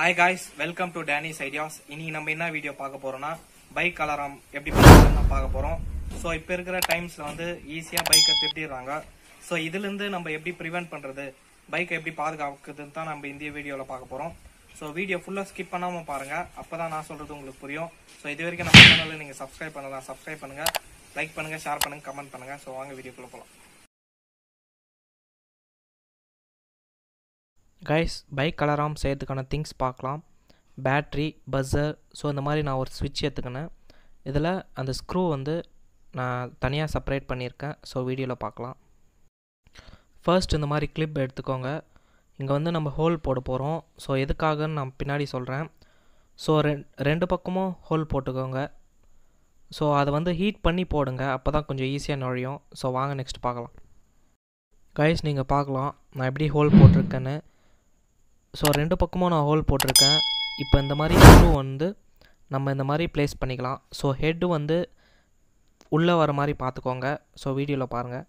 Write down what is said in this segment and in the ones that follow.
Hi guys, welcome to Danny's Ideas. இன்னைக்கு நம்ம என்ன வீடியோ பார்க்க போறோம்னா பைக் அலாரம் எப்படி பண்றதுன்னு பார்க்க போறோம். சோ இப்போ இருக்கிற டைம்ஸ்ல வந்து ஈஸியா பைக்கை திருடிடுறாங்க. சோ இதுல இருந்து நம்ம எப்படி பிரிவென்ட் பண்றது, பைக்கை எப்படி பாதுகாக்குதுன்னு தான் நம்ம இந்த வீடியோல பார்க்க போறோம். சோ வீடியோ ஃபுல்லா ஸ்கிப் பண்ணாம பாருங்க, அப்பதான் நான் சொல்றது உங்களுக்கு புரியும். சோ இது வரைக்கும் நம்ம சேனலை நீங்க சப்ஸ்கிரைப் பண்ணலாம், சப்ஸ்கிரைப் பண்ணுங்க, லைக் பண்ணுங்க, ஷேர் பண்ணுங்க, கமெண்ட் பண்ணுங்க. சோ வாங்க வீடியோக்குள்ள போலாம். கைஸ், பைக் அலாரம் செய்யறதுக்கான திங்ஸ் பார்க்கலாம். Battery, buzzer. ஸோ இந்த மாதிரி நான் ஒரு ஸ்விட்ச் எடுத்துக்கினேன். இதில் அந்த ஸ்க்ரூ வந்து நான் தனியாக செப்பரேட் பண்ணியிருக்கேன். ஸோ வீடியோவில் பார்க்கலாம். ஃபர்ஸ்ட் இந்த மாதிரி கிளிப் எடுத்துக்கோங்க. இங்கே வந்து நம்ம ஹோல் போட போகிறோம். ஸோ எதுக்காகன்னு நான் பின்னாடி சொல்கிறேன். ஸோ ரெண்டு பக்கமும் ஹோல் போட்டுக்கோங்க. ஸோ அதை வந்து ஹீட் பண்ணி போடுங்க, அப்போ தான் கொஞ்சம் ஈஸியாக நுழையும். ஸோ வாங்க நெக்ஸ்ட் பார்க்கலாம். கைஸ், நீங்கள் பார்க்கலாம் நான் எப்படி ஹோல் போட்டிருக்கேன்னு. ஸோ ரெண்டு பக்கமும் நான் ஹோல் போட்டிருக்கேன். இப்போ இந்த மாதிரி ஸ்க்ரூ வந்து நம்ம இந்த மாதிரி ப்ளேஸ் பண்ணிக்கலாம். ஸோ ஹெட்டு வந்து உள்ளே வர மாதிரி பார்த்துக்கோங்க. ஸோ வீடியோவில் பாருங்கள்.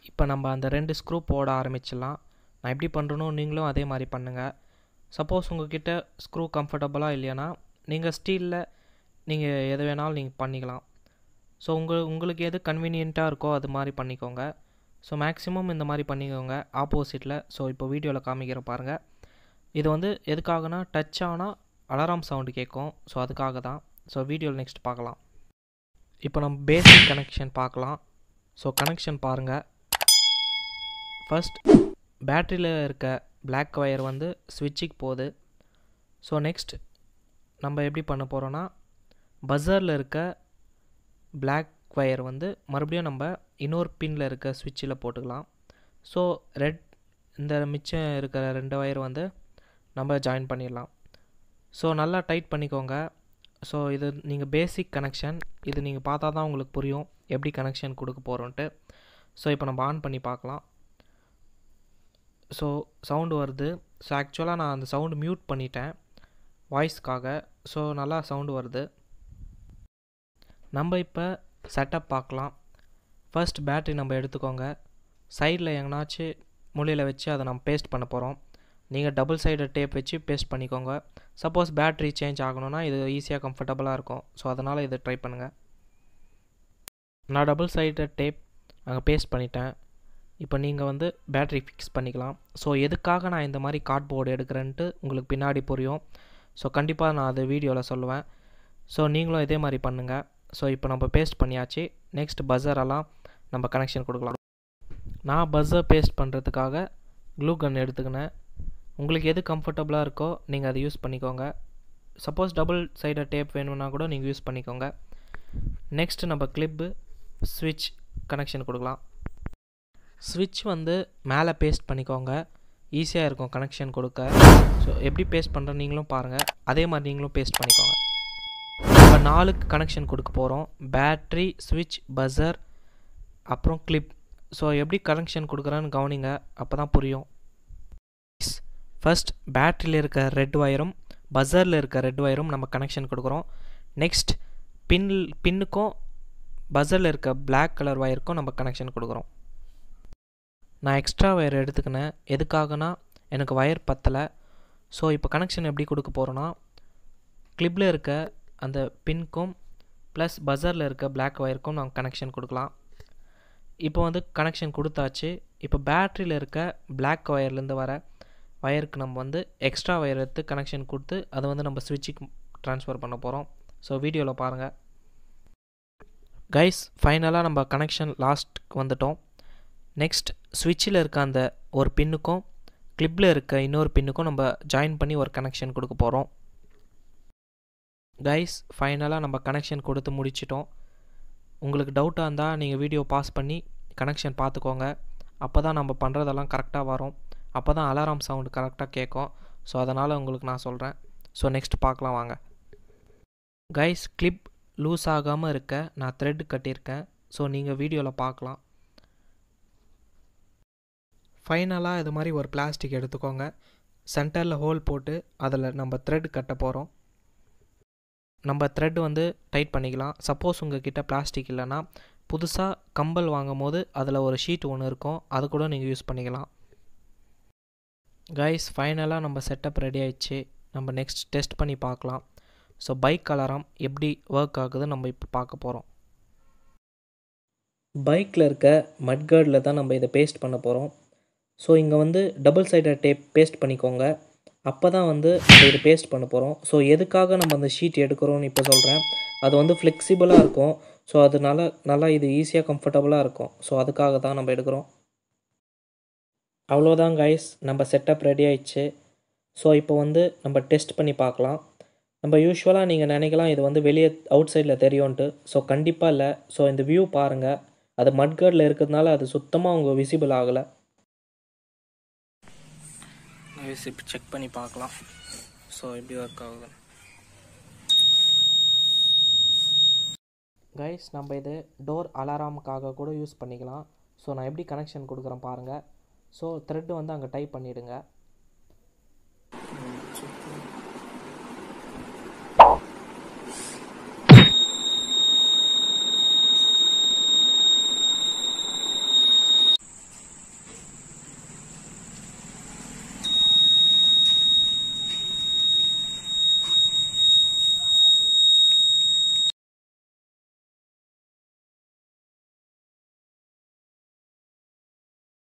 இப்போ நம்ம அந்த ரெண்டு ஸ்க்ரூ போட ஆரம்பிச்சிடலாம். நான் எப்படி பண்ணுறனோ நீங்களும் அதே மாதிரி பண்ணுங்கள். சப்போஸ் உங்கள்கிட்ட ஸ்க்ரூ கம்ஃபர்டபுளாக இல்லைன்னா நீங்கள் ஸ்டீலில் நீங்கள் எது வேணாலும் நீங்கள் பண்ணிக்கலாம். ஸோ உங்களுக்கு எது கன்வீனியண்ட்டாக இருக்கோ அது மாதிரி பண்ணிக்கோங்க. ஸோ மேக்ஸிமம் இந்த மாதிரி பண்ணிக்கோங்க ஆப்போசிட்டில். ஸோ இப்போ வீடியோவில் காமிக்கிற பாருங்கள். இது வந்து எதுக்காகனா டச் ஆனால் அலாரம் சவுண்டு கேட்கும். ஸோ அதுக்காக தான். ஸோ வீடியோவில் நெக்ஸ்ட் பார்க்கலாம். இப்போ நம்ம பேசிக் கனெக்ஷன் பார்க்கலாம். ஸோ கனெக்ஷன் பாருங்கள். ஃபர்ஸ்ட் பேட்டரியில் இருக்க பிளாக் ஒயர் வந்து ஸ்விட்சுக்கு போகுது. ஸோ நெக்ஸ்ட் நம்ம எப்படி பண்ண போகிறோன்னா பஸ்ஸரில் இருக்க பிளாக் ஒயர் வந்து மறுபடியும் நம்ம இன்னொரு பின்னில் இருக்க ஸ்விட்சில் போட்டுக்கலாம். ஸோ இந்த மிச்சம் இருக்கிற ரெண்டு ஒயர் வந்து நம்ம ஜாயின் பண்ணிடலாம். ஸோ நல்லா டைட் பண்ணிக்கோங்க. ஸோ இது நீங்கள் பேசிக் கனெக்ஷன், இது நீங்கள் பார்த்தா தான் உங்களுக்கு புரியும் எப்படி கனெக்ஷன் கொடுக்க போகிறோன்ட்டு. ஸோ இப்போ நம்ம ஆன் பண்ணி பார்க்கலாம். ஸோ சவுண்டு வருது. ஸோ ஆக்சுவலாக நான் அந்த சவுண்டு மியூட் பண்ணிட்டேன் வாய்ஸ்க்காக. ஸோ நல்லா சவுண்டு வருது. நம்ம இப்போ செட்டப் பார்க்கலாம். ஃபர்ஸ்ட் பேட்ரி நம்ம எடுத்துக்கோங்க. சைடில் எங்கனாச்சும் மூலையில் வச்சு அதை நம்ம பேஸ்ட் பண்ண போகிறோம். நீங்கள் டபுள் சைடட் டேப் வச்சு பேஸ்ட் பண்ணிக்கோங்க. சப்போஸ் பேட்ரி சேஞ்ச் ஆகணும்னா இது ஈஸியாக கம்ஃபர்டபுளாக இருக்கும். ஸோ அதனால் இதை ட்ரை பண்ணுங்கள். நான் டபுள் சைடட் டேப் அங்கே பேஸ்ட் பண்ணிட்டேன். இப்போ நீங்கள் வந்து பேட்ரி ஃபிக்ஸ் பண்ணிக்கலாம். ஸோ எதுக்காக நான் இந்த மாதிரி கார்ட்போர்டு எடுக்கிறேன்ட்டு உங்களுக்கு பின்னாடி புரியும். ஸோ கண்டிப்பாக நான் அது வீடியோவில் சொல்லுவேன். ஸோ நீங்களும் இதே மாதிரி பண்ணுங்கள். ஸோ இப்போ நம்ம பேஸ்ட் பண்ணியாச்சு. நெக்ஸ்ட் பஸ்ஸரெல்லாம் நம்ம கனெக்ஷன் கொடுக்கலாம். நான் பஸ்ஸர் பேஸ்ட் பண்ணுறதுக்காக க்ளூ கன் எடுத்துக்கினேன். உங்களுக்கு எது கம்ஃபர்டபுளாக இருக்கோ நீங்கள் அதை யூஸ் பண்ணிக்கோங்க. சப்போஸ் டபுள் சைடட் டேப் வேணும்னா கூட நீங்கள் யூஸ் பண்ணிக்கோங்க. நெக்ஸ்ட் நம்ம கிளிப்பு, ஸ்விட்ச் கனெக்ஷன் கொடுக்கலாம். ஸ்விட்ச் வந்து மேலே பேஸ்ட் பண்ணிக்கோங்க, ஈஸியாக இருக்கும் கனெக்ஷன் கொடுக்க. ஸோ எப்படி பேஸ்ட் பண்ணுறேன் நீங்களும் பாருங்கள், அதே மாதிரி நீங்களும் பேஸ்ட் பண்ணிக்கோங்க. இப்போ 4க்கு கனெக்ஷன் கொடுக்க போகிறோம். பேட்ரி, ஸ்விட்ச், பஸ்ஸர், அப்புறம் கிளிப். ஸோ எப்படி கனெக்ஷன் கொடுக்குறேன்னு கவனிங்க, அப்போ தான் புரியும். ஃபர்ஸ்ட் பேட்டரியில் இருக்க ரெட் ஒயரும் பஸ்ஸரில் இருக்க ரெட் ஒயரும் நம்ம கனெக்ஷன் கொடுக்குறோம். நெக்ஸ்ட் பின்னுக்கும் பஸ்ஸரில் இருக்க பிளாக் கலர் ஒயருக்கும் நம்ம கனெக்ஷன் கொடுக்குறோம். நான் எக்ஸ்ட்ரா ஒயர் எடுத்துக்கினேன். எதுக்காகனா எனக்கு ஒயர் பத்தலை. ஸோ இப்போ கனெக்ஷன் எப்படி கொடுக்க போகிறோன்னா கிளிப்பில் இருக்க அந்த பின்க்கும் ப்ளஸ் பஸ்ஸரில் இருக்க பிளாக் ஒயருக்கும் நாங்கள் கனெக்ஷன் கொடுக்கலாம். இப்போ வந்து கனெக்ஷன் கொடுத்தாச்சு. இப்போ பேட்டரியில் இருக்க பிளாக் ஒயர்லேருந்து வர ஒயருக்கு நம்ம வந்து எக்ஸ்ட்ரா ஒயர் எடுத்து கனெக்ஷன் கொடுத்து அதை வந்து நம்ம ஸ்விட்சுக்கு ட்ரான்ஸ்ஃபர் பண்ண போகிறோம். ஸோ வீடியோவில் பாருங்கள். கைஸ், ஃபைனலாக நம்ம கனெக்ஷன் லாஸ்ட்டுக்கு வந்துட்டோம். நெக்ஸ்ட் ஸ்விட்சில் இருக்க அந்த ஒரு பின்னுக்கும் கிளிப்பில் இருக்க இன்னொரு பின்னுக்கும் நம்ம ஜாயின் பண்ணி ஒரு கனெக்ஷன் கொடுக்க போகிறோம். கைஸ், ஃபைனலாக நம்ம கனெக்ஷன் கொடுத்து முடிச்சிட்டோம். உங்களுக்கு டவுட்டாக இருந்தால் நீங்கள் வீடியோ பாஸ் பண்ணி கனெக்ஷன் பார்த்துக்கோங்க. அப்போ தான் நம்ம பண்ணுறதெல்லாம் கரெக்டாக வரும். அப்போ தான் அலாரம் சவுண்டு கரெக்டாக கேட்கும். ஸோ அதனால் உங்களுக்கு நான் சொல்கிறேன். ஸோ நெக்ஸ்ட் பார்க்கலாம் வாங்க. கைஸ், கிளிப் லூஸ் ஆகாமல் இருக்க நான் த்ரெட் கட்டியிருக்கேன். ஸோ நீங்கள் வீடியோவில் பார்க்கலாம். ஃபைனலாக இது மாதிரி ஒரு பிளாஸ்டிக் எடுத்துக்கோங்க. சென்டரில் ஹோல் போட்டு அதில் நம்ம த்ரெட் கட்ட போகிறோம். நம்ம த்ரெட் வந்து டைட் பண்ணிக்கலாம். சப்போஸ் உங்கள் கிட்ட பிளாஸ்டிக் இல்லைன்னா புதுசாக கம்பல் வாங்கும் போது அதில் ஒரு ஷீட் ஒன்று இருக்கும், அது கூட நீங்கள் யூஸ் பண்ணிக்கலாம். கைஸ் ஃபைனலாக நம்ம செட்டப் ரெடி ஆயிடுச்சு. நம்ம நெக்ஸ்ட் டெஸ்ட் பண்ணி பார்க்கலாம். ஸோ பைக் அலாரம் எப்படி ஒர்க் ஆகுது நம்ம இப்போ பார்க்க போகிறோம். பைக்கில் இருக்க மட்கார்டில் தான் நம்ம இதை பேஸ்ட் பண்ண போகிறோம். ஸோ இங்கே வந்து டபுள் சைடட் டேப் பேஸ்ட் பண்ணிக்கோங்க. அப்போ தான் வந்து நம்ம இது பேஸ்ட் பண்ண போகிறோம். ஸோ எதுக்காக நம்ம அந்த ஷீட் எடுக்கிறோன்னு இப்போ சொல்கிறேன். அது வந்து ஃப்ளெக்சிபிளாக இருக்கும். ஸோ அதனால நல்லா இது ஈஸியாக கம்ஃபர்டபுளாக இருக்கும். ஸோ அதுக்காக தான் நம்ம எடுக்கிறோம். அவ்வளோதான் கைஸ், நம்ம செட்டப் ரெடி ஆயிடுச்சு. ஸோ இப்போ வந்து நம்ம டெஸ்ட் பண்ணி பார்க்கலாம். நம்ம யூஸ்வலாக நீங்கள் நினைக்கலாம் இது வந்து வெளியே அவுட் சைடில் தெரியும்ன்ட்டு. ஸோ கண்டிப்பாக இல்லை. ஸோ இந்த வியூ பாருங்கள், அது மட்கார்டில் இருக்கிறதுனால அது சுத்தமாக அவங்க விசிபிள் ஆகலை. இப்போ செக் பண்ணி பார்க்கலாம். ஸோ எப்படி ஒர்க் ஆகுது கைஸ். நம்ம இது டோர் அலாரமுக்காக கூட யூஸ் பண்ணிக்கலாம். ஸோ நான் எப்படி கனெக்ஷன் கொடுக்குறேன் பாருங்கள். ஸோ த்ரெட்டு வந்து அங்கே டைப் பண்ணிவிடுங்க.